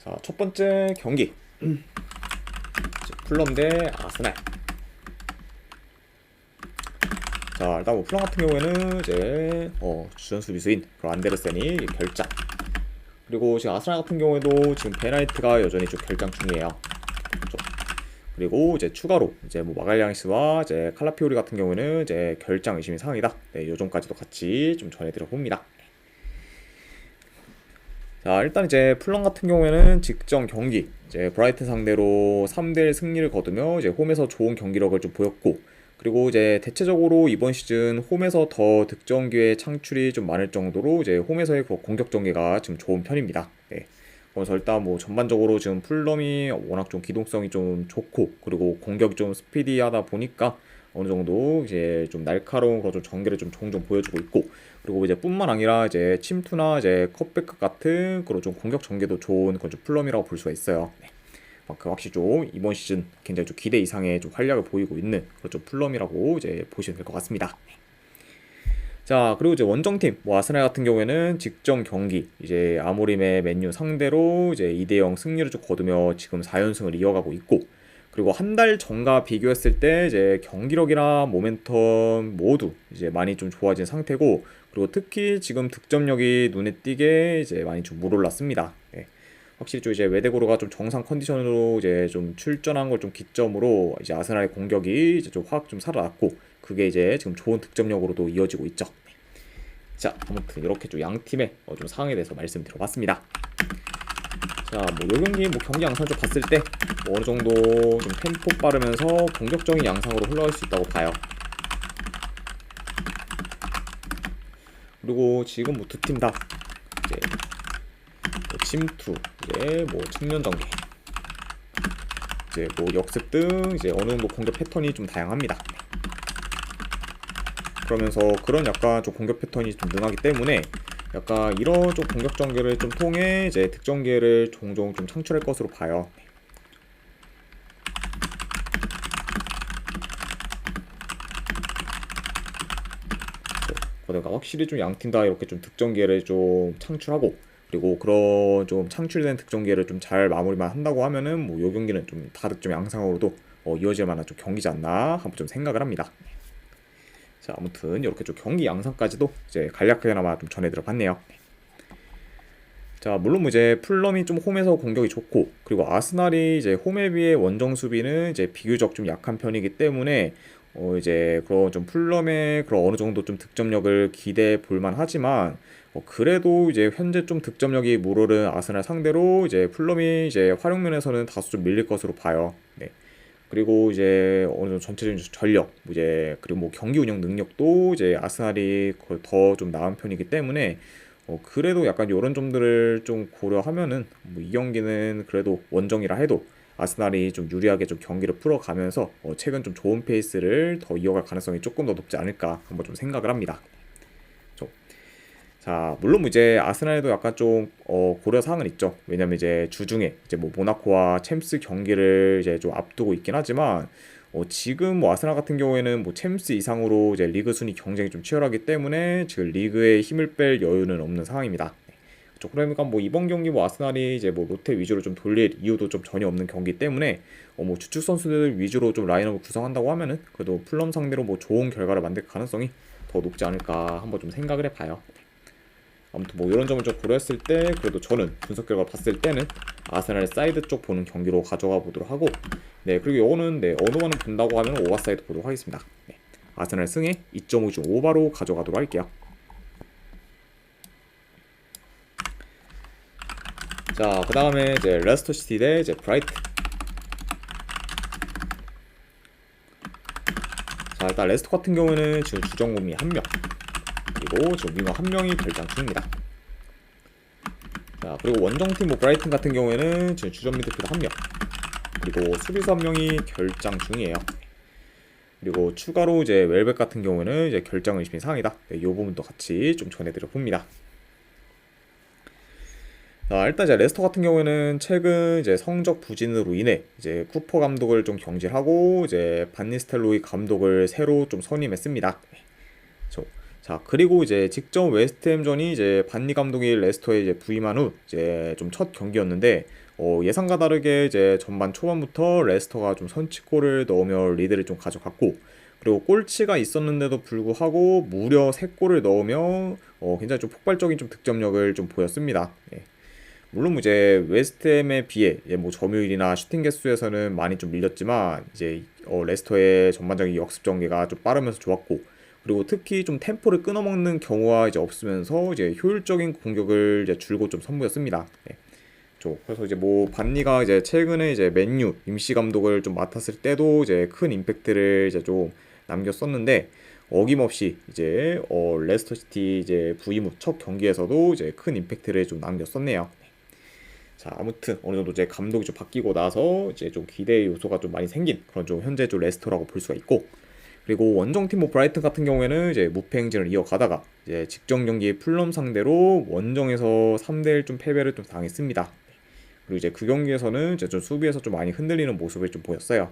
자, 첫 번째 경기. 풀럼 대 아스날. 자, 일단 뭐 풀럼 같은 경우에는 이제 주전 수비수인 안데르센이 결장. 그리고 지금 아스날 같은 경우에도 지금 베나이트가 여전히 좀 결장 중이에요. 그렇죠? 그리고 이제 추가로 이제 뭐 마갈량시와 이제 칼라피오리 같은 경우에는 이제 결장 의심이 상황이다. 네, 요점까지도 같이 좀 전해드려 봅니다. 자, 일단 이제 풀럼 같은 경우에는 직전 경기 이제 브라이튼 상대로 3대1 승리를 거두며 이제 홈에서 좋은 경기력을 좀 보였고, 그리고 이제 대체적으로 이번 시즌 홈에서 더 득점 기회 창출이 좀 많을 정도로 이제 홈에서의 그 공격 전개가 좀 좋은 편입니다. 네. 그래서 일단 뭐 전반적으로 지금 풀럼이 워낙 좀 기동성이 좀 좋고, 그리고 공격이 좀 스피디하다 보니까 어느 정도 이제 좀 날카로운 그런 좀 전개를 좀 종종 보여주고 있고, 그리고 이제 뿐만 아니라 이제 침투나 이제 컵백 같은 그런 좀 공격 전개도 좋은 그런 좀 플럼이라고 볼 수가 있어요. 네. 그 확실히 좀 이번 시즌 굉장히 좀 기대 이상의 좀 활약을 보이고 있는 그런 좀 플럼이라고 이제 보시면 될 것 같습니다. 자, 그리고 이제 원정팀 뭐 아스날 같은 경우에는 직전 경기 이제 아모림의 맨유 상대로 이제 2대0 승리를 좀 거두며 지금 4연승을 이어가고 있고, 그리고 한 달 전과 비교했을 때 이제 경기력이나 모멘텀 모두 이제 많이 좀 좋아진 상태고, 그리고 특히 지금 득점력이 눈에 띄게 이제 많이 좀 물올랐습니다. 예. 확실히 좀 이제 웨데고르가 좀 정상 컨디션으로 이제 좀 출전한 걸 좀 기점으로 이제 아스날의 공격이 이제 좀 확 좀 살아났고, 그게 이제 지금 좋은 득점력으로도 이어지고 있죠. 자, 아무튼 이렇게 좀 양 팀의 좀 상황에 대해서 말씀드려봤습니다. 자, 뭐 요 경기 뭐 경기 양상 좀 봤을 때 뭐 어느 정도 좀 템포 빠르면서 공격적인 양상으로 흘러갈 수 있다고 봐요. 그리고 지금 뭐 두 팀 다 이제 뭐 침투, 이제 뭐 측면 전개, 이제 뭐 역습 등 이제 어느 정도 공격 패턴이 좀 다양합니다. 그러면서 그런 약간 좀 공격 패턴이 좀 능하기 때문에 약간 이런 좀 공격 전개를 좀 통해 이제 득점 기회를 종종 좀 창출할 것으로 봐요. 그러니까 확실히 좀 양 팀 다 이렇게 좀 득점 기회를 좀 창출하고, 그리고 그런 좀 창출된 득점 기회를 좀 잘 마무리만 한다고 하면은 뭐 요 경기는 좀 다득점 양상으로도 이어질 만한 좀 경기지 않나 한번 좀 생각을 합니다. 자, 아무튼 이렇게 좀 경기 양상까지도 이제 간략하게나마 좀 전해드려 봤네요. 자, 물론 뭐 이제 풀럼이 좀 홈에서 공격이 좋고, 그리고 아스날이 이제 홈에 비해 원정 수비는 이제 비교적 좀 약한 편이기 때문에 이제 그런 좀 풀럼의 그런 어느 정도 좀 득점력을 기대해 볼 만하지만, 그래도 이제 현재 좀 득점력이 물오른 아스날 상대로 이제 풀럼이 이제 활용면에서는 다소 좀 밀릴 것으로 봐요. 네. 그리고 이제 어느 정도 전체적인 전력, 뭐 이제 그리고 뭐 경기 운영 능력도 이제 아스날이 더 좀 나은 편이기 때문에 그래도 약간 이런 점들을 좀 고려하면은 뭐 이 경기는 그래도 원정이라 해도 아스날이 좀 유리하게 좀 경기를 풀어가면서 최근 좀 좋은 페이스를 더 이어갈 가능성이 조금 더 높지 않을까 한번 좀 생각을 합니다. 자, 물론 뭐 이제 아스날에도 약간 좀 고려 사항은 있죠. 왜냐면 이제 주중에 이제 뭐 모나코와 챔스 경기를 이제 좀 앞두고 있긴 하지만 지금 뭐 아스날 같은 경우에는 뭐 챔스 이상으로 이제 리그 순위 경쟁이 좀 치열하기 때문에 지금 리그에 힘을 뺄 여유는 없는 상황입니다. 그렇죠. 그러니까 뭐 이번 경기 뭐 아스날이 이제 뭐 롯데 위주로 좀 돌릴 이유도 좀 전혀 없는 경기 때문에 뭐 주축 선수들 위주로 좀 라인업을 구성한다고 하면은 그래도 풀럼 상대로 뭐 좋은 결과를 만들 가능성이 더 높지 않을까 한번 좀 생각을 해봐요. 아무튼 뭐 이런 점을 좀 고려했을 때 그래도 저는 분석 결과 봤을 때는 아스날 사이드 쪽 보는 경기로 가져가 보도록 하고, 네, 그리고 이거는 네, 어느만은 본다고 하면 오버사이드 보도록 하겠습니다. 네, 아스날 승에 2.5중 오버로 가져가도록 할게요. 자, 그 다음에 이제 레스터 시티 대 이제 브라이트. 자, 일단 레스터 같은 경우는 지금 주전공이 1명, 그리고 지금 윙어 1명이 결장 중입니다. 자, 그리고 원정팀 뭐 브라이튼 같은 경우에는 지금 주전 미드필더 1명, 그리고 수비수 1명이 결장 중이에요. 그리고 추가로 이제 웰백 같은 경우에는 이제 결장 의심이 상이다. 네, 이 부분도 같이 좀 전해드려 봅니다. 자, 일단 이제 레스터 같은 경우에는 최근 이제 성적 부진으로 인해 이제 쿠퍼 감독을 좀 경질하고 이제 반니스텔로이 감독을 새로 좀 선임했습니다. 자, 그리고 이제 직전 웨스트햄전이 이제 반니 감독이 레스터에 이제 부임한 후 이제 좀 첫 경기였는데 예상과 다르게 이제 전반 초반부터 레스터가 좀 선취골을 넣으며 리드를 좀 가져갔고, 그리고 골치가 있었는데도 불구하고 무려 3골을 넣으며 굉장히 좀 폭발적인 좀 득점력을 좀 보였습니다. 예. 물론 뭐 이제 웨스트햄에 비해 뭐 점유율이나 슈팅 개수에서는 많이 좀 밀렸지만, 이제 레스터의 전반적인 역습 전개가 좀 빠르면서 좋았고, 그리고 특히 좀 템포를 끊어먹는 경우가 이제 없으면서 이제 효율적인 공격을 이제 줄곧 좀 선보였습니다. 네. 그래서 이제 뭐 반니가 이제 최근에 이제 맨유 임시 감독을 좀 맡았을 때도 이제 큰 임팩트를 이제 좀 남겼었는데, 어김없이 이제 레스터 시티 이제 부임 후 첫 경기에서도 이제 큰 임팩트를 좀 남겼었네요. 자, 아무튼 어느 정도 이제 감독이 좀 바뀌고 나서 이제 좀 기대의 요소가 좀 많이 생긴 그런 좀 현재 좀 레스터라고 볼 수가 있고, 그리고 원정팀 뭐 브라이튼 같은 경우에는 이제 무패 행진을 이어가다가 이제 직전 경기 풀럼 상대로 원정에서 3대1 좀 패배를 좀 당했습니다. 그리고 이제 그 경기에서는 이제 좀 수비에서 좀 많이 흔들리는 모습을 좀 보였어요.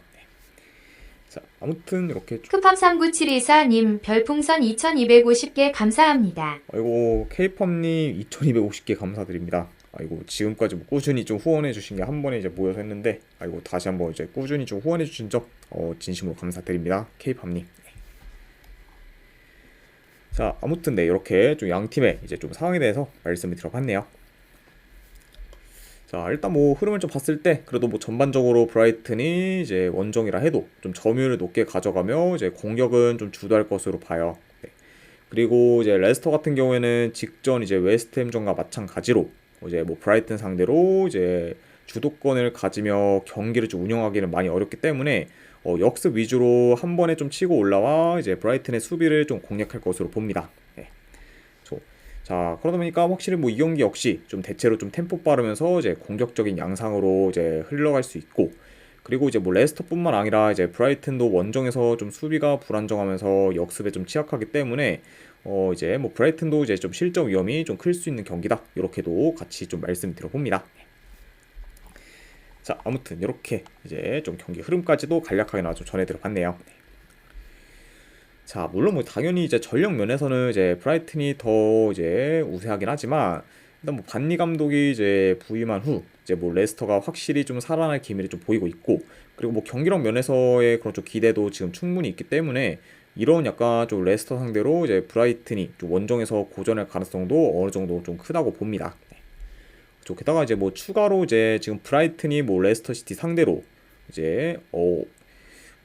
자, 아무튼 이렇게 쿠팜 39724님 별풍선 2250개 감사합니다. 아이고 케이팝님 2250개 감사드립니다. 아이고 지금까지 뭐 꾸준히 좀 후원해 주신 게 한 번에 이제 모여서 했는데, 아이고 다시 한번 이제 꾸준히 좀 후원해 주신 점 진심으로 감사드립니다. 케이팝님. 자, 아무튼 네, 이렇게 좀 양 팀의 이제 좀 상황에 대해서 말씀을 드려봤네요. 자, 일단 뭐 흐름을 좀 봤을 때 그래도 뭐 전반적으로 브라이튼이 이제 원정이라 해도 좀 점유율을 높게 가져가며 이제 공격은 좀 주도할 것으로 봐요. 네. 그리고 이제 레스터 같은 경우에는 직전 이제 웨스트햄전과 마찬가지로 이제 뭐 브라이튼 상대로 이제 주도권을 가지며 경기를 좀 운영하기는 많이 어렵기 때문에 역습 위주로 한 번에 좀 치고 올라와 이제 브라이튼의 수비를 좀 공략할 것으로 봅니다. 네. 자, 그러다 보니까 확실히 뭐 이 경기 역시 좀 대체로 좀 템포 빠르면서 이제 공격적인 양상으로 이제 흘러갈 수 있고, 그리고 이제 뭐 레스터뿐만 아니라 이제 브라이튼도 원정에서 좀 수비가 불안정하면서 역습에 좀 취약하기 때문에 이제 뭐 브라이튼도 이제 좀 실점 위험이 좀 클 수 있는 경기다, 이렇게도 같이 좀 말씀드려 봅니다. 자, 아무튼 이렇게 이제 좀 경기 흐름까지도 간략하게 나와 좀 전해드려 봤네요. 자, 물론 뭐 당연히 이제 전력 면에서는 이제 브라이튼이 더 이제 우세하긴 하지만, 일단 뭐 반니 감독이 이제 부임한 후 이제 뭐 레스터가 확실히 좀 살아날 기미를 좀 보이고 있고, 그리고 뭐 경기력 면에서의 그런 좀 기대도 지금 충분히 있기 때문에 이런 약간 좀 레스터 상대로 이제 브라이튼이 좀 원정에서 고전할 가능성도 어느 정도 좀 크다고 봅니다. 게다가 이제 뭐 추가로 이제 지금 브라이튼이 뭐 레스터 시티 상대로 이제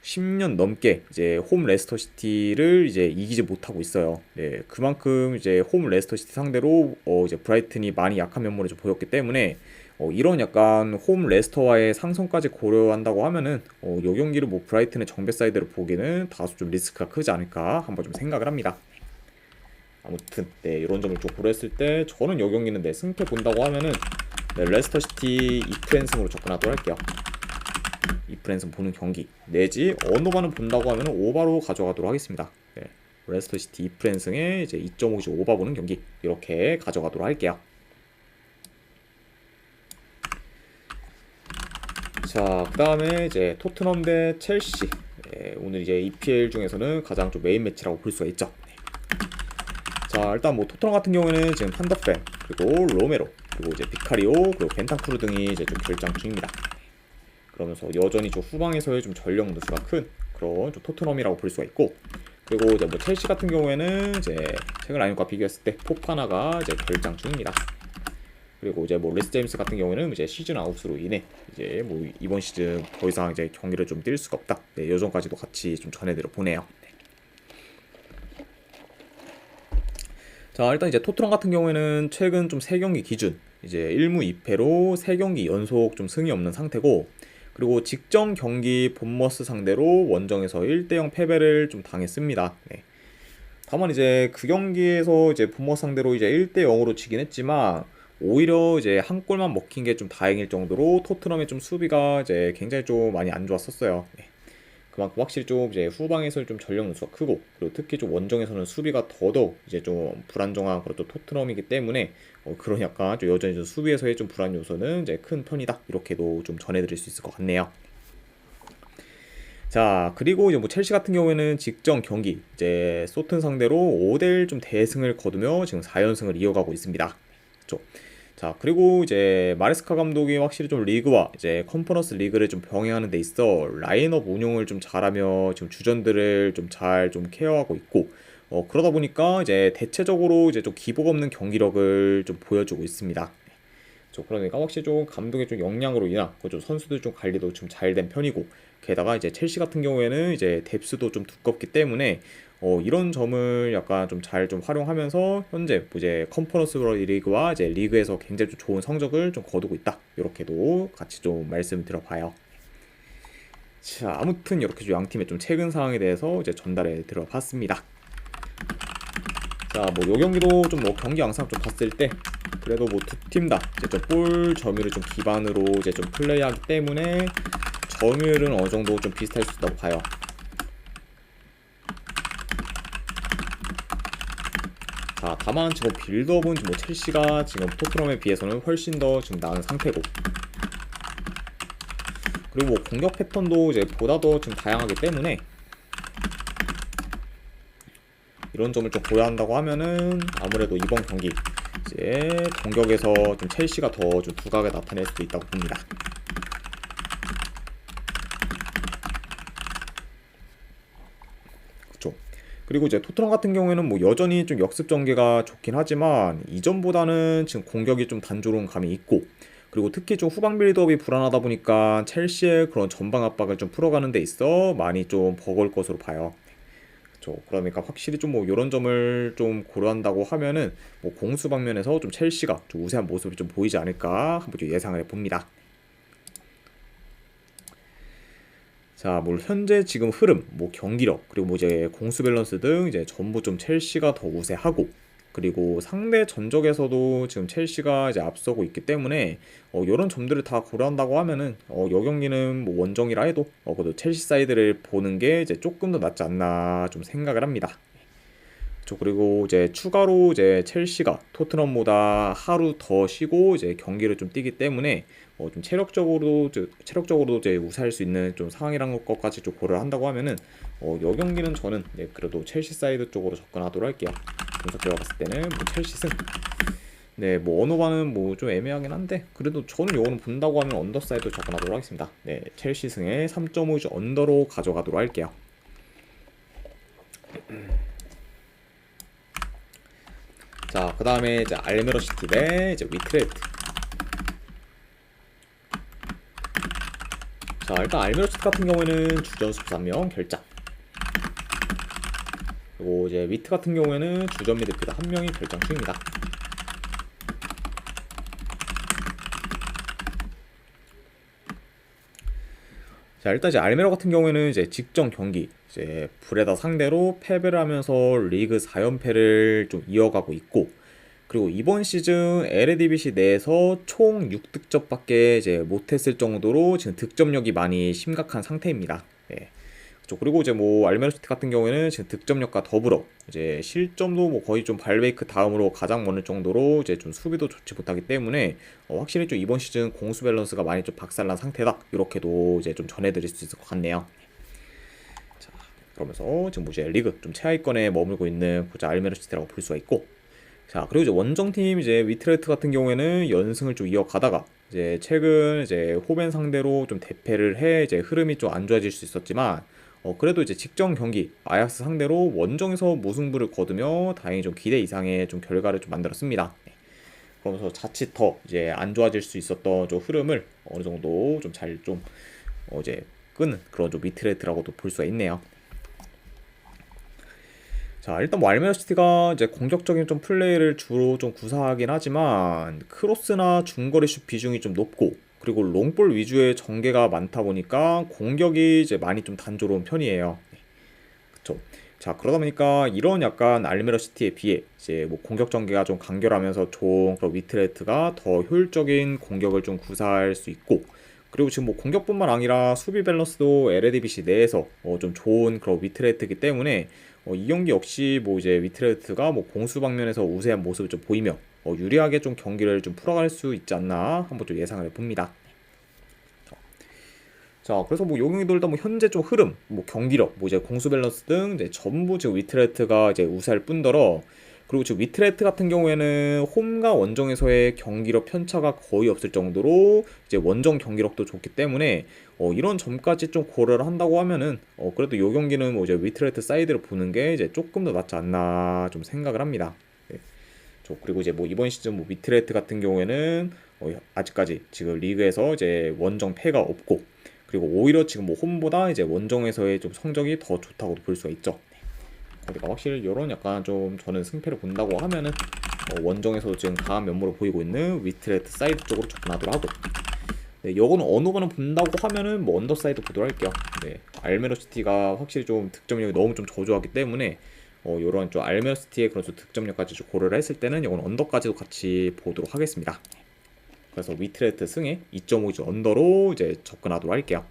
10년 넘게 이제 홈 레스터 시티를 이제 이기지 못하고 있어요. 네, 그만큼 이제 홈 레스터 시티 상대로 이제 브라이튼이 많이 약한 면모를 좀 보였기 때문에 이런 약간 홈 레스터와의 상성까지 고려한다고 하면은 이 경기를 뭐 브라이튼의 정배 사이드로 보기는 다소 좀 리스크가 크지 않을까 한번 좀 생각을 합니다. 아무튼 네, 이런 점을 좀 고려했을 때 저는 이 경기는 네, 승패 본다고 하면은 네, 레스터 시티 2프랜승으로 접근하도록 할게요. 2프랜승 보는 경기 내지 언더바는 본다고 하면 오바로 가져가도록 하겠습니다. 네, 레스터 시티 2프랜승에 이제 2.5 오바 보는 경기 이렇게 가져가도록 할게요. 자, 그 다음에 이제 토트넘 대 첼시. 네, 오늘 이제 EPL 중에서는 가장 좀 메인 매치라고 볼 수가 있죠. 네. 자, 일단 뭐 토트넘 같은 경우에는 지금 판더펜, 그리고 로메로, 그리고 이제 비카리오, 그리고 벤탄쿠르 등이 이제 좀 결장 중입니다. 그러면서 여전히 좀 후방에서의 좀 전력 누수가 큰 그런 좀 토트넘이라고 볼 수가 있고, 그리고 이제 뭐 첼시 같은 경우에는 이제 최근 라인과 비교했을 때 포파나가 이제 결장 중입니다. 그리고 이제 뭐 리스 제임스 같은 경우에는 이제 시즌 아웃으로 인해 이제 뭐 이번 시즌 더 이상 이제 경기를 좀 뛸 수가 없다. 네, 여전까지도 같이 좀 전해드려 보네요. 자, 일단 이제 토트넘 같은 경우에는 최근 좀 3경기 기준 이제 1무 2패로 3경기 연속 좀 승이 없는 상태고, 그리고 직전 경기 본머스 상대로 원정에서 1대0 패배를 좀 당했습니다. 네. 다만 이제 그 경기에서 이제 본머스 상대로 이제 1대0으로 지긴 했지만 오히려 이제 한 골만 먹힌 게 좀 다행일 정도로 토트넘의 좀 수비가 이제 굉장히 좀 많이 안 좋았었어요. 네. 그만큼 확실히 좀 이제 후방에서 좀 전력 누수가 크고, 그리고 특히 좀 원정에서는 수비가 더더욱 이제 좀 불안정한 그런 또 토트넘이기 때문에 그런 약간 좀 여전히 좀 수비에서의 좀 불안 요소는 이제 큰 편이다, 이렇게도 좀 전해드릴 수 있을 것 같네요. 자, 그리고 이제 뭐 첼시 같은 경우에는 직전 경기 이제 소튼 상대로 5대1 좀 대승을 거두며 지금 4연승을 이어가고 있습니다. 그렇죠? 자, 그리고 이제 마레스카 감독이 확실히 좀 리그와 이제 컨퍼런스 리그를 좀 병행하는 데 있어 라인업 운용을 좀 잘하며 지금 주전들을 좀 잘 좀 케어하고 있고, 그러다 보니까 이제 대체적으로 이제 좀 기복 없는 경기력을 좀 보여주고 있습니다. 그러니까 확실히 좀 감독의 좀 역량으로 인한 좀 선수들 좀 관리도 좀 잘 된 편이고, 게다가 이제 첼시 같은 경우에는 이제 뎁스도 좀 두껍기 때문에 이런 점을 약간 좀 잘 좀 활용하면서 현재 뭐 이제 컨퍼런스 리그와 이제 리그에서 굉장히 좀 좋은 성적을 좀 거두고 있다. 이렇게도 같이 좀 말씀드려봐요. 자, 아무튼 이렇게 좀 양 팀의 좀 최근 상황에 대해서 이제 전달해 드려봤습니다. 자, 뭐 요 경기도 좀 뭐 경기 양상 좀 봤을 때 그래도 뭐 두 팀 다 이제 좀 볼 점유를 좀 기반으로 이제 좀 플레이하기 때문에 점유율은 어느 정도 좀 비슷할 수 있다고 봐요. 자, 다만 지금 빌드업은 뭐 첼시가 지금 토트넘에 비해서는 훨씬 더 지금 나은 상태고, 그리고 뭐 공격 패턴도 이제 보다 더 좀 다양하기 때문에 이런 점을 좀 고려한다고 하면은 아무래도 이번 경기 이제 공격에서 좀 첼시가 더 좀 두각을 나타낼 수도 있다고 봅니다. 그렇죠. 그리고 이제 토트넘 같은 경우에는 뭐 여전히 좀 역습 전개가 좋긴 하지만 이전보다는 지금 공격이 좀 단조로운 감이 있고, 그리고 특히 좀 후방 빌드업이 불안하다 보니까 첼시의 그런 전방 압박을 좀 풀어가는 데 있어 많이 좀 버거울 것으로 봐요. 그렇죠. 그러니까 확실히 좀 뭐 이런 점을 좀 고려한다고 하면은 뭐 공수 방면에서 좀 첼시가 좀 우세한 모습을 좀 보이지 않을까 한번 좀 예상을 해봅니다. 자, 뭐 현재 지금 흐름, 뭐 경기력, 그리고 뭐 이제 공수 밸런스 등 이제 전부 좀 첼시가 더 우세하고, 그리고 상대 전적에서도 지금 첼시가 이제 앞서고 있기 때문에 이런 점들을 다 고려한다고 하면은 여 경기는 뭐 원정이라 해도 그래도 첼시 사이드를 보는 게 이제 조금 더 낫지 않나 좀 생각을 합니다. 그리고 이제 추가로 이제 첼시가 토트넘보다 하루 더 쉬고 이제 경기를 좀 뛰기 때문에 좀 체력적으로도 이제 우세할 수 있는 좀 상황이란 것까지 좀 고려를 한다고 하면은 요 경기는 저는 네, 그래도 첼시 사이드 쪽으로 접근하도록 할게요. 분석적으로 봤을 때는 뭐 첼시 승. 네, 뭐 언어반은 뭐 좀 애매하긴 한데 그래도 저는 요거는 본다고 하면 언더 사이드 접근하도록 하겠습니다. 네, 첼시 승에 3.5 언더로 가져가도록 할게요. 자, 그 다음에 이제 알메로 시티 대 이제 위트레트. 자, 일단 알메로 시티 같은 경우에는 주전 13명 결장. 그리고 이제 위트 같은 경우에는 주전 미드필더 1명이 결장 중입니다. 자, 일단 이제 알메로 같은 경우에는 이제 직전 경기 이제 브레다 상대로 패배를 하면서 리그 4연패를 좀 이어가고 있고, 그리고 이번 시즌 LADBC 내에서 총 6득점밖에 이제 못했을 정도로 지금 득점력이 많이 심각한 상태입니다. 네. 그렇죠. 그리고 이제 뭐 알메르시티 같은 경우에는 지금 득점력과 더불어 이제 실점도 뭐 거의 좀 발베이크 다음으로 가장 많을 정도로 이제 좀 수비도 좋지 못하기 때문에 확실히 좀 이번 시즌 공수 밸런스가 많이 좀 박살난 상태다. 이렇게도 이제 좀 전해드릴 수 있을 것 같네요. 자, 그러면서 지금 뭐 이제 리그 좀 최하위권에 머물고 있는 보자 알메르시티라고 볼 수가 있고, 자, 그리고 이제 원정팀 이제 위트레트 같은 경우에는 연승을 좀 이어가다가 이제 최근 이제 호벤 상대로 좀 대패를 해 이제 흐름이 좀 안 좋아질 수 있었지만 그래도 이제 직전 경기 아약스 상대로 원정에서 무승부를 거두며 다행히 좀 기대 이상의 좀 결과를 좀 만들었습니다. 네. 그러면서 자칫 더 이제 안 좋아질 수 있었던 좀 흐름을 어느 정도 좀 잘 좀 이제 끄는 그런 좀 위트레트라고도 볼 수가 있네요. 자, 일단 뭐 알메르시티가 이제 공격적인 좀 플레이를 주로 좀 구사하긴 하지만 크로스나 중거리 슛 비중이 좀 높고, 그리고 롱볼 위주의 전개가 많다 보니까 공격이 이제 많이 좀 단조로운 편이에요. 그쵸. 자, 그러다 보니까 이런 약간 알메르시티에 비해 이제 뭐 공격 전개가 좀 간결하면서 좋은 그런 위트레트가 더 효율적인 공격을 좀 구사할 수 있고, 그리고 지금 뭐 공격뿐만 아니라 수비 밸런스도 LADBC 내에서 좀 좋은 그런 위트레트이기 때문에 이 경기 역시 뭐 이제 위트레트가 뭐 공수 방면에서 우세한 모습을 좀 보이며 유리하게 좀 경기를 좀 풀어갈 수 있지 않나 한번 좀 예상을 해봅니다. 자, 그래서 뭐 요 경기도 일단 뭐 현재 좀 흐름, 뭐 경기력, 뭐 이제 공수 밸런스 등 이제 전부 지금 위트레트가 이제 우세할 뿐더러 그리고 지금 위트레트 같은 경우에는 홈과 원정에서의 경기력 편차가 거의 없을 정도로 이제 원정 경기력도 좋기 때문에 이런 점까지 좀 고려를 한다고 하면은 그래도 이 경기는 뭐 이제 위트레트 사이드를 보는 게 이제 조금 더 낫지 않나 좀 생각을 합니다. 네. 그리고 이제 뭐 이번 시즌 뭐 위트레트 같은 경우에는 아직까지 지금 리그에서 이제 원정 패가 없고, 그리고 오히려 지금 뭐 홈보다 이제 원정에서의 좀 성적이 더 좋다고도 볼 수가 있죠. 그러니까 확실히 이런 약간 좀 저는 승패를 본다고 하면은 원정에서 지금 강한 면모를 보이고 있는 위트레트 사이드 쪽으로 접근하도록 하고, 네, 이거는 어느 번을 본다고 하면은 뭐 언더 사이드 보도록 할게요. 네, 알메로시티가 확실히 좀 득점력이 너무 좀 저조하기 때문에 요런 좀 알메로시티의 그런 좀 득점력까지 좀 고려를 했을 때는 이건 언더까지도 같이 보도록 하겠습니다. 그래서 위트레트 승에 2.5주 언더로 이제 접근하도록 할게요.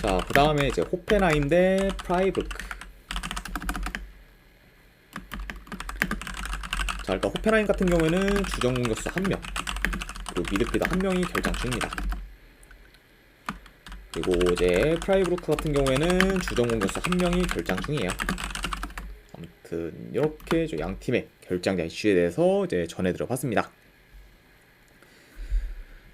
자, 그 다음에 이제 호펜하임 대 프라이부르크. 자, 일단 호펜하임 같은 경우에는 주전 공격수 1명, 그리고 미드필더 1명이 결장 중입니다. 그리고 이제 프라이부르크 같은 경우에는 주전 공격수 1명이 결장 중이에요. 아무튼 이렇게 양 팀의 결장자 이슈에 대해서 이제 전해드려 봤습니다.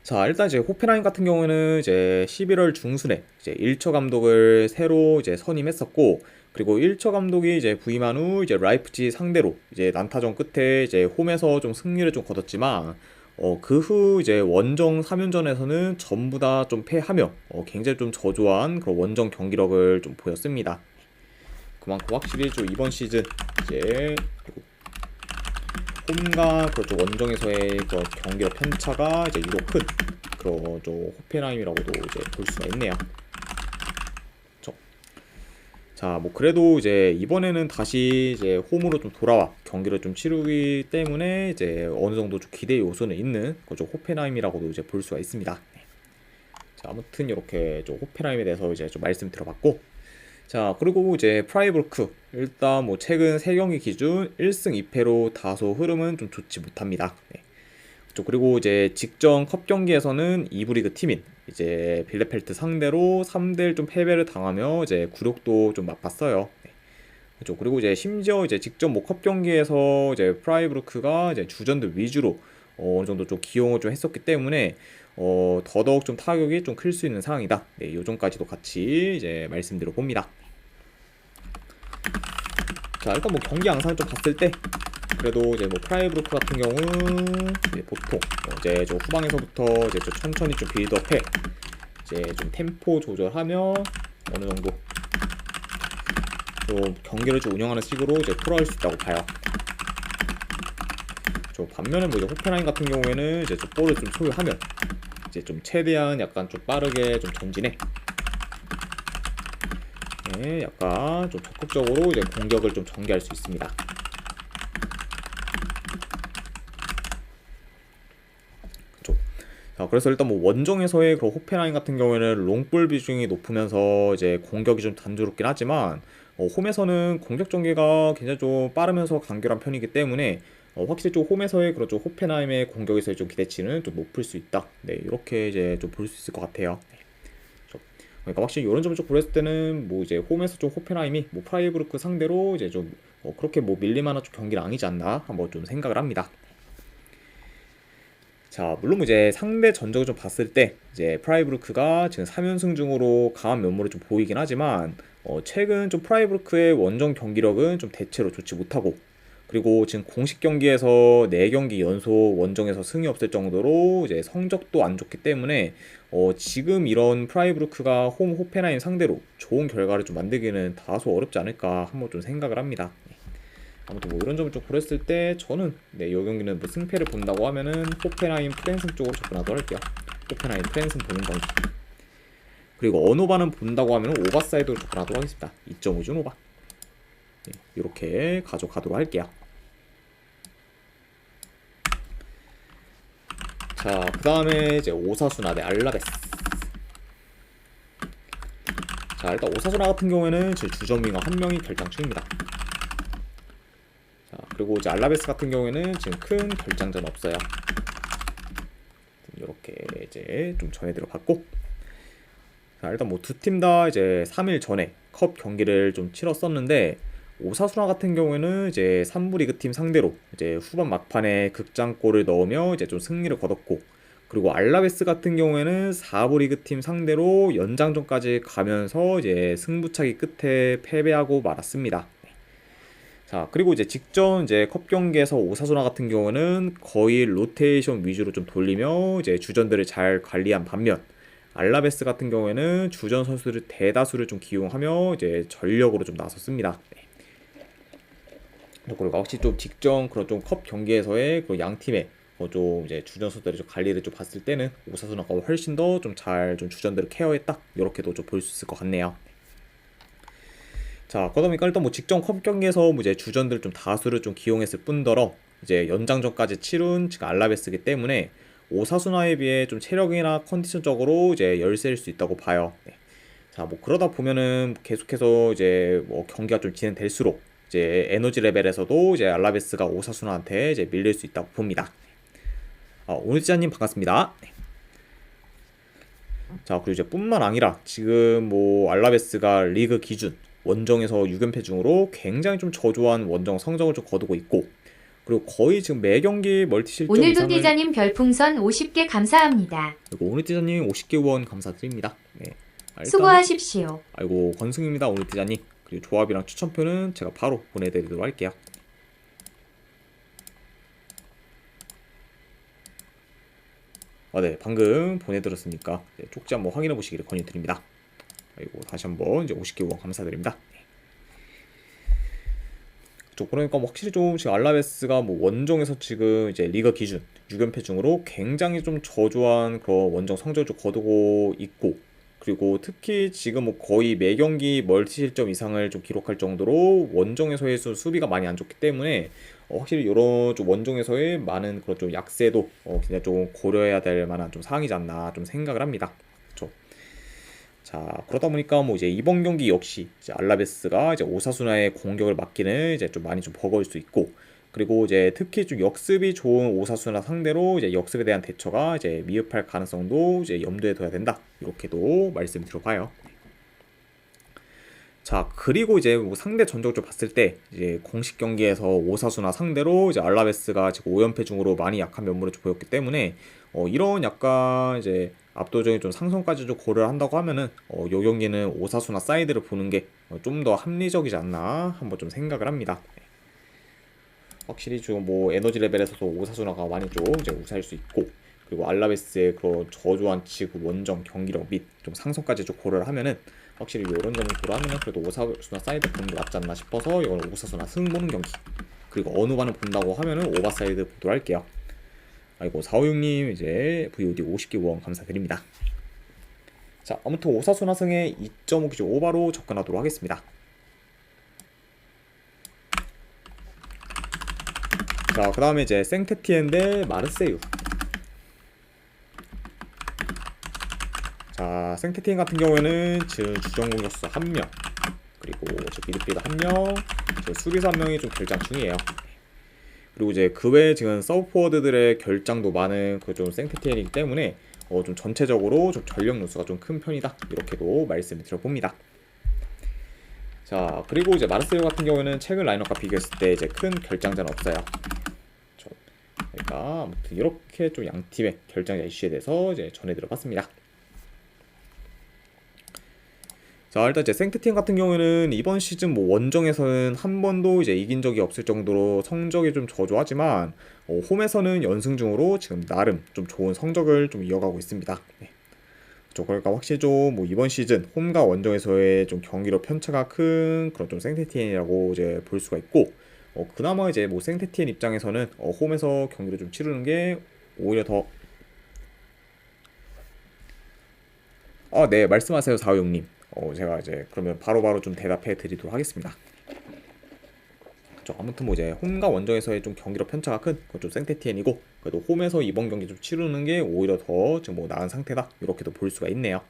자, 일단 이제 호펜하임 같은 경우에는 이제 11월 중순에 이제 일처 감독을 새로 이제 선임했었고, 그리고 일처 감독이 이제 부임한 후 이제 라이프치 상대로 이제 난타전 끝에 이제 홈에서 좀 승리를 좀 거뒀지만, 그 후 이제 원정 3연전에서는 전부 다 좀 패하며 굉장히 좀 저조한 그런 원정 경기력을 좀 보였습니다. 그만큼 확실히 좀 이번 시즌 이제 홈과 그렇죠 원정에서의 그 경기력 편차가 이제 유독 큰 그런 좀 호펜하임이라고도 이제 볼 수가 있네요. 그렇죠. 자, 뭐 그래도 이제 이번에는 다시 이제 홈으로 좀 돌아와 경기를 좀 치르기 때문에 이제 어느 정도 좀 기대 요소는 있는 그죠 호펜하임이라고도 이제 볼 수가 있습니다. 자, 아무튼 이렇게 좀 호펜하임에 대해서 이제 좀 말씀드려봤고, 자, 그리고 이제 프라이부르크 일단 뭐 최근 3경기 기준 1승 2패로 다소 흐름은 좀 좋지 못합니다. 네. 그리고 이제 직전 컵 경기에서는 2부 리그 팀인 이제 빌레펠트 상대로 3대1 좀 패배를 당하며 이제 굴욕도 좀 맛봤어요. 네. 그렇죠. 그리고 이제 심지어 이제 직전 뭐 컵 경기에서 이제 프라이부르크가 이제 주전들 위주로 어느 정도 좀 기용을 좀 했었기 때문에 더더욱 좀 타격이 좀 클 수 있는 상황이다. 네, 요점까지도 같이 이제 말씀드려 봅니다. 자, 일단 뭐 경기 양상을 좀 봤을 때 그래도 이제 뭐 프라이부르크 같은 경우 이제 보통 이제 좀 후방에서부터 이제 좀 천천히 좀 빌드업해 이제 좀 템포 조절하며 어느 정도 좀 경기를 좀 운영하는 식으로 이제 풀어갈 수 있다고 봐요. 반면에 뭐 이제 호펜하임 같은 경우에는 이제 좀 볼을 좀 소유하면 이제 좀 최대한 약간 좀 빠르게 좀 전진해. 네, 약간 좀 적극적으로 이제 공격을 좀 전개할 수 있습니다. 그렇죠. 자, 그래서 일단 뭐 원정에서의 그 호펜하임 같은 경우에는 롱볼 비중이 높으면서 이제 공격이 좀 단조롭긴 하지만 홈에서는 공격 전개가 굉장히 좀 빠르면서 간결한 편이기 때문에 확실히 좀 홈에서의 그런 좀 호펜하임의 공격에서의 좀 기대치는 좀 높을 수 있다. 네, 이렇게 이제 좀 볼 수 있을 것 같아요. 네. 그러니까 확실히 이런 점을 좀 고렸을 때는 뭐 이제 홈에서 좀 호펜하임이 뭐 프라이부르크 상대로 이제 좀 그렇게 뭐 밀릴만한 좀 경기는 아니지 않나 한번 좀 생각을 합니다. 자, 물론 이제 상대 전적을 좀 봤을 때 이제 프라이부르크가 지금 3연승 중으로 강한 면모를 좀 보이긴 하지만 최근 좀 프라이부르크의 원정 경기력은 좀 대체로 좋지 못하고, 그리고 지금 공식 경기에서 4경기 연속 원정에서 승이 없을 정도로 이제 성적도 안 좋기 때문에 지금 이런 프라이부르크가 홈 호펜하임 상대로 좋은 결과를 좀 만들기는 다소 어렵지 않을까 한번 좀 생각을 합니다. 아무튼 뭐 이런 점을 좀 고렸을 때 저는 이 경기는 뭐 승패를 본다고 하면은 호펜하임 프랜승 쪽으로 접근하도록 할게요. 호펜하임 프랜승 보는 경기. 그리고 언오바는 본다고 하면 오버사이드로 접근하도록 하겠습니다. 2.5준 오바. 이렇게 가져가도록 할게요. 자, 그 다음에 이제 오사수나 대 알라베스. 자, 일단 오사수나 같은 경우에는 제 주전윙어 1명이 결장 중입니다. 자, 그리고 이제 알라베스 같은 경우에는 지금 큰 결장전 없어요. 이렇게 이제 좀 전해드려 봤고, 자, 일단 뭐 두 팀 다 이제 3일 전에 컵 경기를 좀 치렀었는데 오사수나 같은 경우에는 이제 3부 리그 팀 상대로 이제 후반 막판에 극장골을 넣으며 이제 좀 승리를 거뒀고, 그리고 알라베스 같은 경우에는 4부 리그 팀 상대로 연장전까지 가면서 이제 승부차기 끝에 패배하고 말았습니다. 자, 그리고 이제 직전 이제 컵 경기에서 오사수나 같은 경우는 거의 로테이션 위주로 좀 돌리며 이제 주전들을 잘 관리한 반면, 알라베스 같은 경우에는 주전 선수를 대다수를 좀 기용하며 이제 전력으로 좀 나섰습니다. 그리고 확실히 좀 직전 그런 좀 컵 경기에서의 그 양 팀의 좀 이제 주전 선수들의 좀 관리를 좀 봤을 때는 오사수나가 훨씬 더 좀 잘 좀 주전들을 케어했다, 이렇게도 좀 볼 수 있을 것 같네요. 자, 그러다 보니까 일단 뭐 직전 컵 경기에서 뭐 이제 주전들 좀 다수를 좀 기용했을 뿐더러 이제 연장전까지 치룬 지금 알라베스기 때문에 오사수나에 비해 좀 체력이나 컨디션적으로 이제 열세일 수 있다고 봐요. 네. 자, 뭐 그러다 보면은 계속해서 이제 뭐 경기가 좀 진행될수록 이제 에너지 레벨에서도 이제 알라베스가 오사수나한테 이제 밀릴 수 있다고 봅니다. 오늘지아님 반갑습니다. 네. 자, 그리고 이제 뿐만 아니라 지금 뭐 알라베스가 리그 기준 원정에서 6연패 중으로 굉장히 좀 저조한 원정 성적을 좀 거두고 있고, 그리고 거의 지금 매 경기 멀티 실점 오늘도 이상을, 띠자님 별풍선 50개 감사합니다. 그리고 오늘 띠자님 50개 후원 감사드립니다. 네. 일단 수고하십시오. 아이고 권승입니다. 오늘 띠자님. 그리고 조합이랑 추천표는 제가 바로 보내드리도록 할게요. 네, 방금 보내드렸으니까 쪽지 한번 확인해 보시기를 권유드립니다. 그리고 다시 한번 이제 50개 후원 감사드립니다. 그러니까 뭐 확실히 좀 지금 알라베스가 뭐 원정에서 지금 이제 리그 기준 6연패 중으로 굉장히 좀 저조한 그런 원정 성적을 좀 거두고 있고, 그리고 특히 지금 뭐 거의 매 경기 멀티 실점 이상을 좀 기록할 정도로 원정에서의 수비가 많이 안 좋기 때문에 확실히 이런 좀 원정에서의 많은 그런 좀 약세도 그냥 좀 고려해야 될 만한 좀 사항이지 않나 좀 생각을 합니다. 그렇죠? 자, 그러다 보니까 뭐 이제 이번 경기 역시 이제 알라베스가 이제 오사수나의 공격을 막기는 이제 좀 많이 좀 버거울 수 있고, 그리고 이제 특히 좀 역습이 좋은 오사수나 상대로 이제 역습에 대한 대처가 이제 미흡할 가능성도 이제 염두에 둬야 된다, 이렇게도 말씀드려봐요. 자, 그리고 이제 뭐 상대 전적을 좀 봤을 때 이제 공식 경기에서 오사수나 상대로 이제 알라베스가 지금 5연패 중으로 많이 약한 면모를 좀 보였기 때문에 이런 약간 이제 압도적인 좀 상승까지 좀 고려를 한다고 하면은 요 경기는 오사수나 사이드를 보는 게 좀 더 합리적이지 않나 한번 좀 생각을 합니다. 확실히 지금 뭐 에너지 레벨에서도 오사수나가 많이 좀 이제 우세할 수 있고, 그리고 알라베스의 그런 저조한 지구 원정 경기력 및 좀 상승까지 좀 고려를 하면은 확실히 이런 점을 고려하면은 그래도 오사수나 사이드 보는 게 낫지 않나 싶어서 이건 오사수나 승 보는 경기, 그리고 어느 반을 본다고 하면은 오버사이드 보도록 할게요. 아이고 456님 이제 VOD 50개 후원 감사드립니다. 자, 아무튼 오사수나 승의 2.5 기준 오바로 접근하도록 하겠습니다. 자, 그 다음에 이제 생테티엔 대 마르세유. 자, 생테티엔 같은 경우에는 지금 주전 공격수 1명, 그리고 미드필더 1명, 수비수 1명이 좀 결장 중이에요. 그리고 이제 그 외에 지금 서브포워드들의 결장도 많은 그 좀 생테티엔이기 때문에 좀 전체적으로 좀 전력 누수가 좀 큰 편이다, 이렇게도 말씀을 드려봅니다. 자, 그리고 이제 마르세유 같은 경우에는 최근 라인업과 비교했을 때 이제 큰 결장자는 없어요. 그러니까 아무튼 이렇게 좀 양 팀의 결장자 이슈에 대해서 이제 전해드려봤습니다. 자, 일단 이제 생트팀 같은 경우에는 이번 시즌 뭐 원정에서는 한 번도 이제 이긴 적이 없을 정도로 성적이 좀 저조하지만 홈에서는 연승 중으로 지금 나름 좀 좋은 성적을 좀 이어가고 있습니다. 네. 그러니까 확실히 좀 뭐 이번 시즌 홈과 원정에서의 좀 경기력 편차가 큰 그런 좀 생테티엔이라고 이제 볼 수가 있고, 그나마 이제 뭐 생테티엔 입장에서는 홈에서 경기를 좀 치르는 게 오히려 더 네, 말씀하세요, 사우용님. 제가 이제 그러면 바로바로 좀 대답해 드리도록 하겠습니다. 아무튼 뭐 이제 홈과 원정에서의 좀 경기력 편차가 큰 그건 좀 생테티엔이고, 그래도 홈에서 이번 경기 좀 치르는 게 오히려 더 지금 뭐 나은 상태다, 이렇게도 볼 수가 있네요.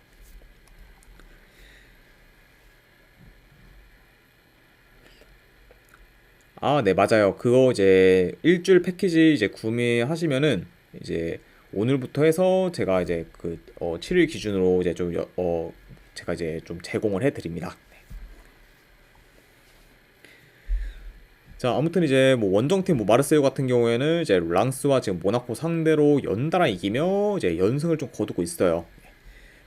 네, 맞아요. 그거 이제 일주일 패키지 이제 구매하시면은 이제 오늘부터 해서 제가 이제 그 7일 기준으로 이제 좀 제가 이제 좀 제공을 해드립니다. 자, 아무튼 이제 뭐 원정팀 뭐 마르세유 같은 경우에는 이제 랑스와 지금 모나코 상대로 연달아 이기며 이제 연승을 좀 거두고 있어요.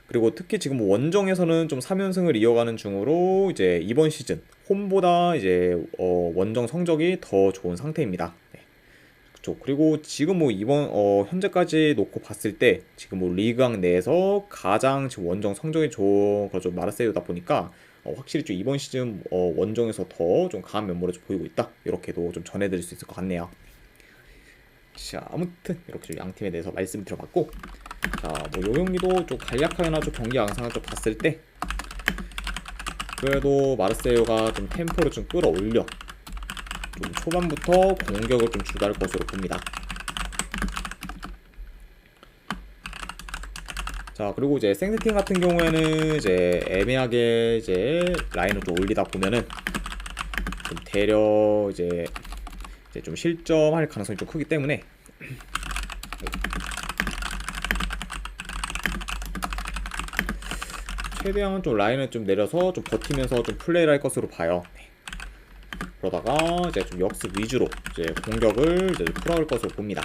그리고 특히 지금 뭐 원정에서는 좀 3연승을 이어가는 중으로 이제 이번 시즌 홈보다 이제 원정 성적이 더 좋은 상태입니다. 네. 그렇죠. 그리고 지금 뭐 이번 현재까지 놓고 봤을 때 지금 뭐 리그왕 내에서 가장 지금 원정 성적이 좋은 그렇죠 마르세유다 보니까 확실히 좀 이번 시즌 원정에서 더 좀 강한 면모를 좀 보이고 있다. 이렇게도 좀 전해드릴 수 있을 것 같네요. 자, 아무튼 이렇게 좀 양 팀에 대해서 말씀드려봤고, 자, 뭐 요 경기도 좀 간략하게나 좀 경기 양상을 좀 봤을 때 그래도 마르세유가 좀 템포를 좀 끌어올려 좀 초반부터 공격을 좀 주도할 것으로 봅니다. 자, 그리고 이제 생트팀 같은 경우에는 이제 애매하게 이제 라인을 좀 올리다 보면은 좀 대려 이제 좀 실점할 가능성이 좀 크기 때문에 최대한 좀 라인을 좀 내려서 좀 버티면서 좀 플레이를 할 것으로 봐요. 네. 그러다가 이제 좀 역습 위주로 이제 공격을 이제 풀어갈 것으로 봅니다.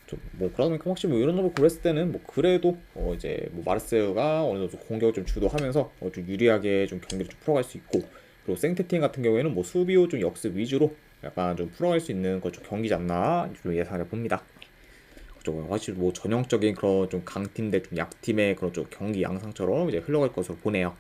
좀 뭐 그러다 보니까 확실히 뭐 이런 점을 고렸을 때는 뭐 그래도 이제 뭐 마르세유가 어느 정도 공격을 좀 주도하면서 좀 유리하게 좀 경기를 좀 풀어갈 수 있고, 그리고 생트팀 같은 경우에는 뭐 수비 후 좀 역습 위주로 약간 좀 풀어갈 수 있는 그 좀 경기지 않나 좀 예상을 봅니다. 그죠? 확실히 뭐 전형적인 그런 좀 강팀 대 좀 약팀의 그런 좀 경기 양상처럼 이제 흘러갈 것으로 보네요.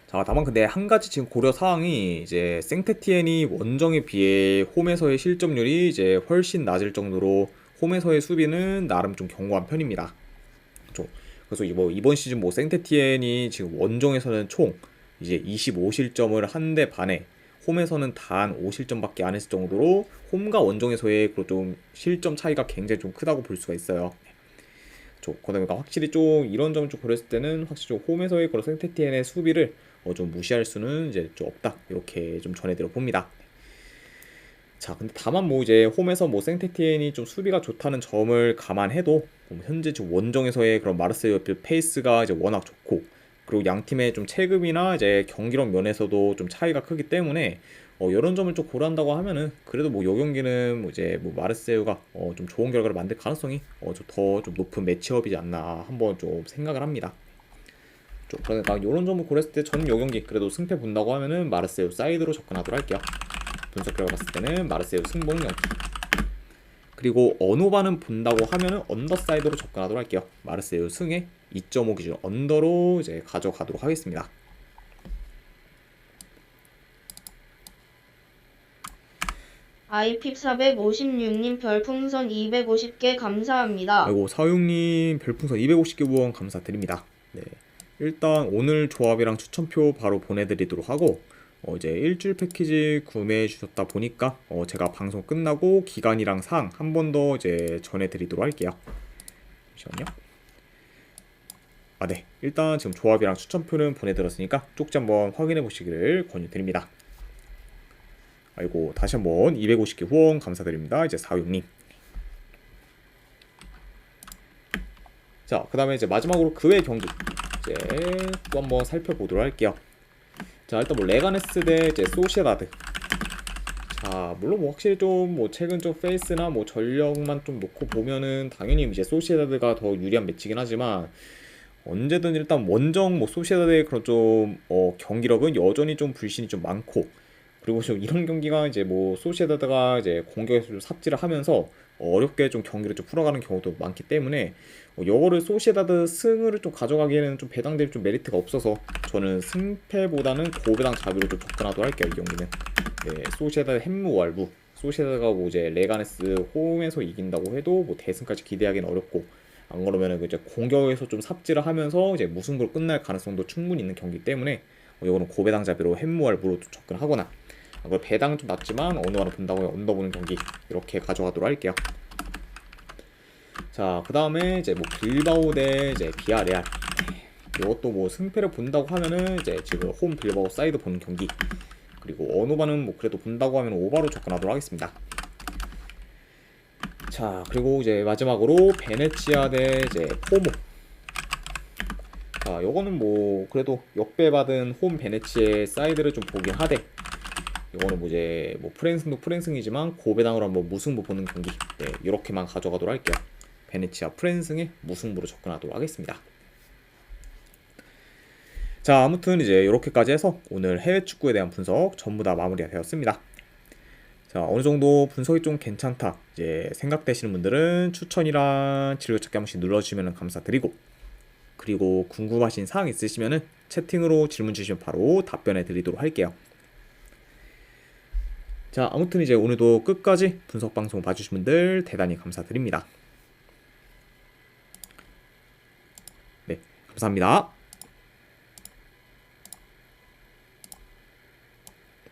자, 다만 근데 한 가지 지금 고려 사항이 이제 생테티엔이 원정에 비해 홈에서의 실점률이 이제 훨씬 낮을 정도로 홈에서의 수비는 나름 좀 견고한 편입니다. 그렇죠? 그래서 뭐 이번 시즌 뭐 생테티엔이 지금 원정에서는 총 이제 25실점을 한 대 반에 홈에서는 단 5실점밖에 안 했을 정도로 홈과 원정에서의 그런 좀 실점 차이가 굉장히 좀 크다고 볼 수가 있어요. 그러니까 확실히 좀 이런 점을 좀 고렸을 때는 확실히 좀 홈에서의 그런 생테티엔의 수비를 좀 무시할 수는 이제 좀 없다, 이렇게 좀 전해드려 봅니다. 자, 근데 다만 뭐 이제 홈에서 뭐 생테티엔이 좀 수비가 좋다는 점을 감안해도 현재 지금 원정에서의 그런 마르세유 페이스가 이제 워낙 좋고, 그리고 양 팀의 좀 체급이나 이제 경기력 면에서도 좀 차이가 크기 때문에 이런 점을 좀 고려한다고 하면은 그래도 뭐 요 경기는 뭐 이제 뭐 마르세유가 좀 좋은 결과를 만들 가능성이 더 좀 높은 매치업이지 않나 한번 좀 생각을 합니다. 그러니까 이런 점을 고렸을 때 저는 요 경기 그래도 승패 본다고 하면은 마르세유 사이드로 접근하도록 할게요. 분석 결과 봤을 때는 마르세유 승복 0. 그리고 언오바는 본다고 하면은 언더 사이드로 접근하도록 할게요. 마르세유 승에 2.5 기준 언더로 이제 가져가도록 하겠습니다. 아이픽 456님 별풍선 250개 감사합니다. 아이고, 사육님 별풍선 250개 후원 감사드립니다. 네, 일단 오늘 조합이랑 추천표 바로 보내드리도록 하고, 이제 일주일 패키지 구매해 주셨다 보니까 제가 방송 끝나고 기간이랑 사항 한 번 더 이제 전해드리도록 할게요. 잠시만요. 네, 일단 지금 조합이랑 추천표는 보내드렸으니까 쪽지 한번 확인해 보시기를 권유드립니다. 아이고, 다시 한번 250개 후원 감사드립니다. 이제 사육님. 자, 그 다음에 이제 마지막으로 그 외 경기 이제 또 한번 살펴보도록 할게요. 자, 일단 뭐 레가네스 대 이제 소시에다드. 자, 물론 뭐 확실히 좀 뭐 최근 좀 페이스나 뭐 전력만 좀 놓고 보면은 당연히 이제 소시에다드가 더 유리한 매치긴 하지만, 언제든 일단 원정 뭐 소시에다드의 그런 좀 경기력은 여전히 좀 불신이 좀 많고, 그리고 좀 이런 경기가 이제 뭐 소시에다드가 이제 공격에서 좀 삽질을 하면서 어렵게 좀 경기를 좀 풀어가는 경우도 많기 때문에 요거를 소시에다드 승을 좀 가져가기에는 좀 배당 대비 좀 메리트가 없어서 저는 승패보다는 고배당 잡이로 좀 접근하도록 할게요. 이 경기는 소시에다드 햄무왈부, 소시에다드가 뭐 이제 레가네스 홈에서 이긴다고 해도 뭐 대승까지 기대하기는 어렵고, 안 그러면은 이제 공격에서 좀 삽질을 하면서 이제 무승부로 끝날 가능성도 충분히 있는 경기 때문에 이거는 고배당 잡이로 햄무왈부로 좀 접근하거나, 그걸 배당은 좀 낮지만 어느 하나 본다고 언더 보는 경기 이렇게 가져가도록 할게요. 자, 그 다음에 이제 뭐 빌바오 대 이제 비아레알. 이것도 뭐 승패를 본다고 하면은 이제 지금 홈 빌바오 사이드 보는 경기, 그리고 언오바는 뭐 그래도 본다고 하면 오바로 접근하도록 하겠습니다. 자, 그리고 이제 마지막으로 베네치아 대 이제 코모. 자, 요거는 뭐 그래도 역배받은 홈 베네치아의 사이드를 좀 보긴 하되, 이거는 뭐 이제 뭐 프랭승도 프랭승이지만 고배당으로 한번 무승부 보는 경기, 네, 이렇게만 가져가도록 할게요. 베네치아 프랭승의 무승부로 접근하도록 하겠습니다. 자, 아무튼 이제 이렇게까지 해서 오늘 해외 축구에 대한 분석 전부 다 마무리가 되었습니다. 자, 어느 정도 분석이 좀 괜찮다 이제 생각되시는 분들은 추천이랑 즐겨찾기 한 번씩 눌러주시면 감사드리고, 그리고 궁금하신 사항 있으시면은 채팅으로 질문 주시면 바로 답변해 드리도록 할게요. 자, 아무튼 이제 오늘도 끝까지 분석 방송 봐주신 분들 대단히 감사드립니다. 네, 감사합니다.